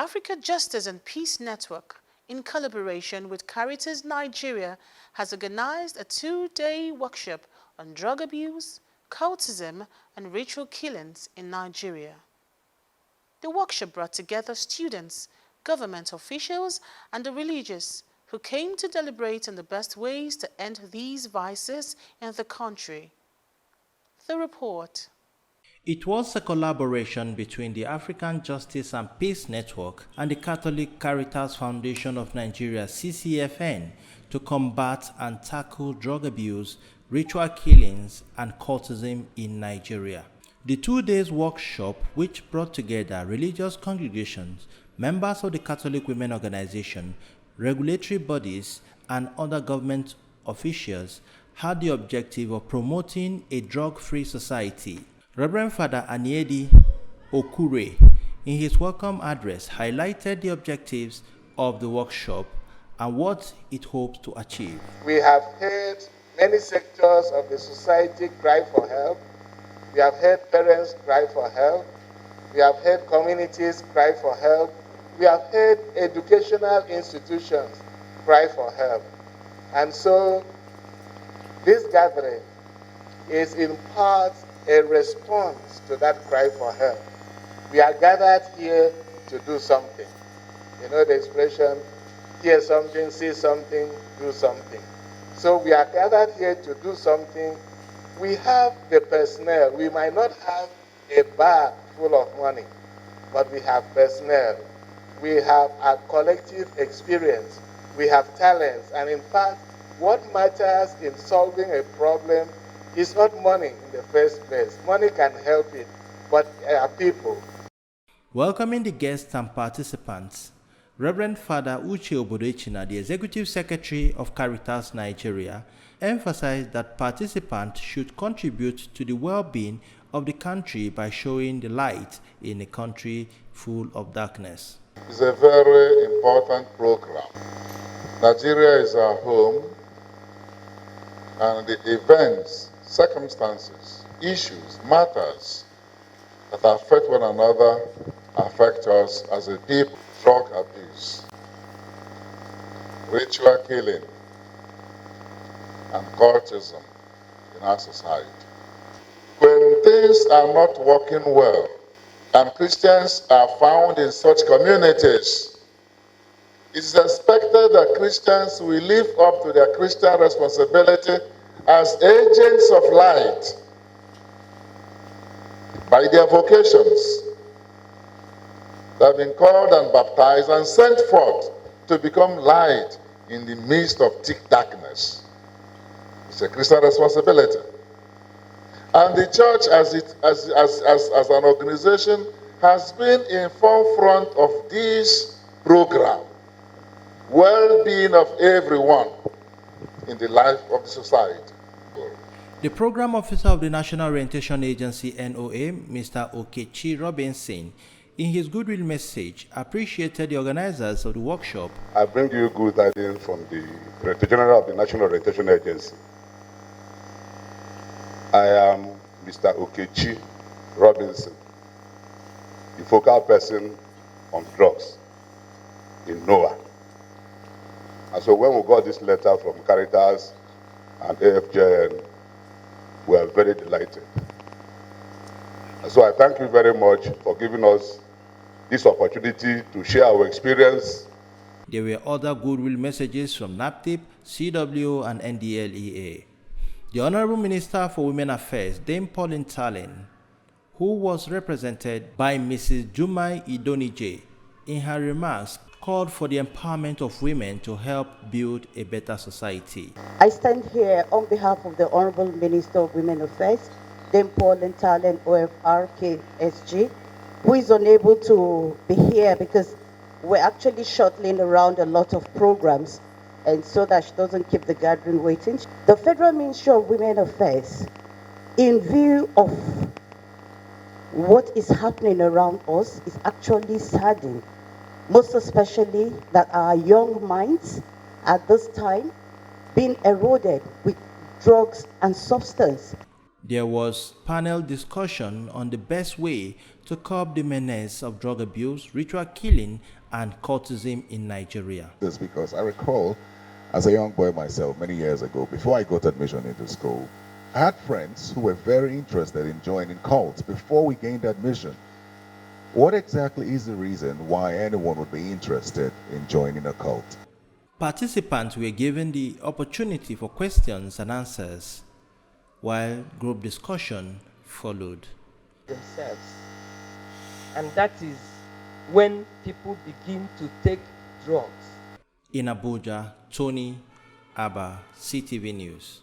Africa Justice and Peace Network, in collaboration with CARITAS Nigeria, has organized a 2-day workshop on drug abuse, cultism, and ritual killings in Nigeria. The workshop brought together students, government officials, and the religious who came to deliberate on the best ways to end these vices in the country. The report. It was a collaboration between the African Justice and Peace Network and the Catholic Caritas Foundation of Nigeria (CCFN) to combat and tackle drug abuse, ritual killings, and cultism in Nigeria. The 2 days workshop, which brought together religious congregations, members of the Catholic Women Organization, regulatory bodies, and other government officials, had the objective of promoting a drug-free society. Reverend Father Aniedi Okure, in his welcome address, highlighted the objectives of the workshop and what it hopes to achieve. We have heard many sectors of the society cry for help. We have heard parents cry for help. We have heard communities cry for help. We have heard educational institutions cry for help. And so this gathering is in part a response to that cry for help. We are gathered here to do something. You know the expression, hear something, see something, do something. So we are gathered here to do something. We have the personnel. We might not have a bag full of money, but we have personnel. We have a collective experience. We have talents. And in fact, what matters in solving a problem is not money in the first place. Money can help it, but people. Welcoming the guests and participants, Reverend Father Uche Obodoechina, the Executive Secretary of CARITAS Nigeria, emphasized that participants should contribute to the well-being of the country by showing the light in a country full of darkness. It's a very important program. Nigeria is our home, and the events, circumstances, issues, matters that affect one another affect us as a people. Drug abuse, ritual killing, and cultism in our society. When things are not working well, and Christians are found in such communities, it is expected that Christians will live up to their Christian responsibility as agents of light by their vocations. They have been called and baptized and sent forth to become light in the midst of thick darkness. It's a Christian responsibility. And the church as an organization has been in forefront of this program. Well-being of everyone in the life of the society. The Program Officer of the National Orientation Agency (NOA), Mr. Okechi Robinson, in his goodwill message, appreciated the organizers of the workshop. I bring you good tidings from the Director General of the National Orientation Agency. I am Mr. Okechi Robinson, the focal person on drugs in NOAA. And so when we got this letter from CARITAS and AFJN, we are very delighted. And so I thank you very much for giving us this opportunity to share our experience. There were other goodwill messages from NAPTIP, CW, and NDLEA. The Honorable Minister for Women Affairs, Dame Pauline Talen, who was represented by Mrs. Jumai Idonije, in her remarks called for the empowerment of women to help build a better society. I stand here on behalf of the Honorable Minister of Women Affairs, Dame Pauline Talen, OFR KSG, who is unable to be here because we're actually shuttling around a lot of programs, and so that she doesn't keep the gathering waiting. The Federal Ministry of Women Affairs, in view of what is happening around us, is actually saddened, most especially that our young minds at this time being eroded with drugs and substance. There was panel discussion on the best way to curb the menace of drug abuse, ritual killing, and cultism in Nigeria. This because I recall, as a young boy myself, many years ago, before I got admission into school, I had friends who were very interested in joining cults before we gained admission. What exactly is the reason why anyone would be interested in joining a cult? Participants were given the opportunity for questions and answers, while group discussion followed. Themselves. And that is when people begin to take drugs. In Abuja, Tony Abba, CTV News.